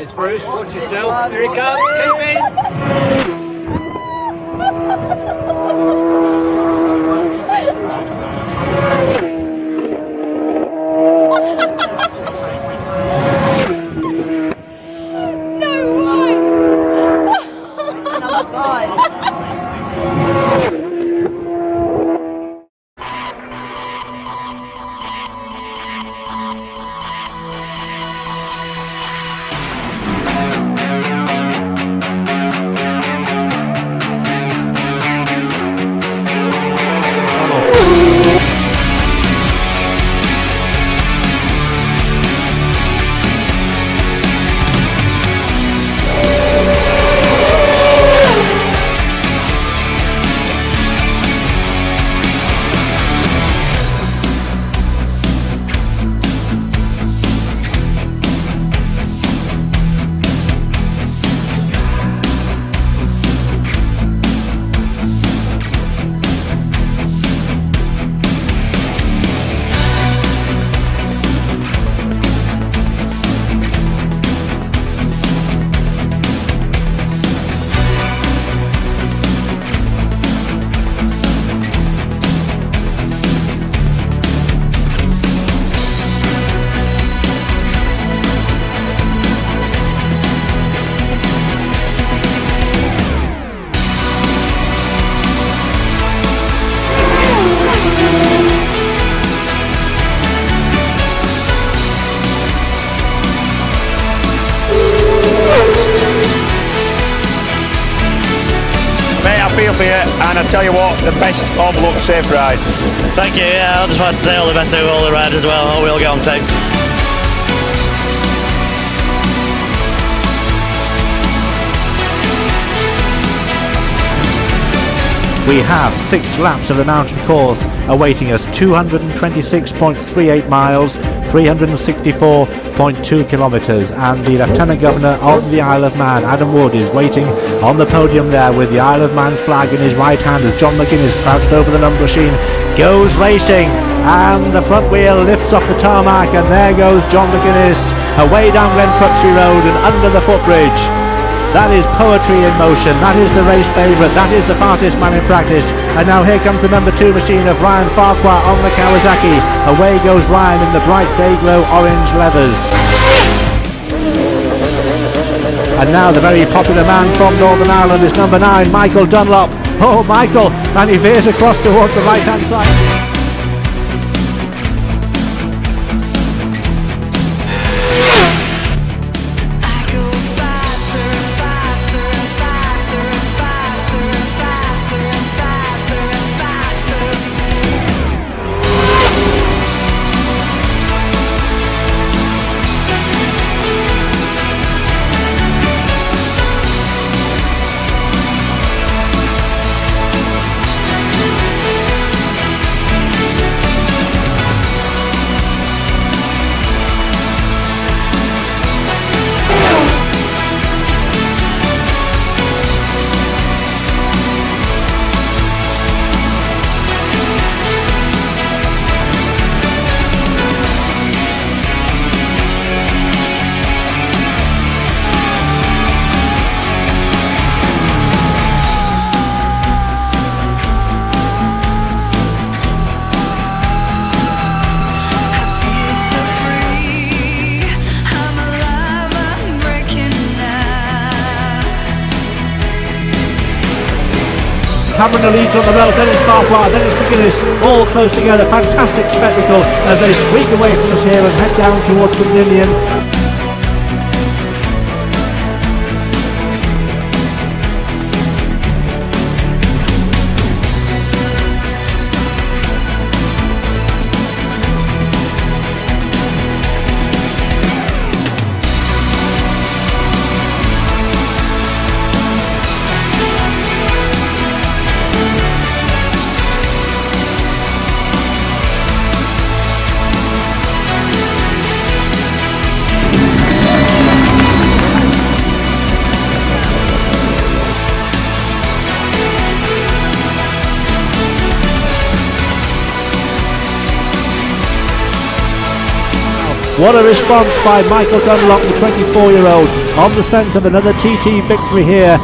It's Bruce, watch yourself. Here he comes, keep in. feel for you, and I tell you what, the best of luck, safe ride. Thank you, yeah, I just want to say all the best to all the riders as well. I hope we all get on safe. We have 6 laps of the mountain course awaiting us, 226.38 miles, 364.2 kilometres, and the Lieutenant Governor of the Isle of Man, Adam Wood, is waiting on the podium there with the Isle of Man flag in his right hand as John McGuinness, crouched over the number machine, goes racing, and the front wheel lifts off the tarmac, and there goes John McGuinness away down Glencrutchley Road and under the footbridge. That is poetry in motion, that is the race favourite, that is the fastest man in practice. And now here comes the number 2 machine of Ryan Farquhar on the Kawasaki. Away goes Ryan in the bright day-glow orange leathers. And now the very popular man from Northern Ireland is number 9, Michael Dunlop. Oh, Michael, and he veers across towards the right-hand side. Cameron leads on the road, then it's Farquhar, then it's McGuinness, all close together. Fantastic spectacle as they squeak away from us here and head down towards the Milhão. What a response by Michael Dunlop, the 24-year-old, on the scent of another TT victory here.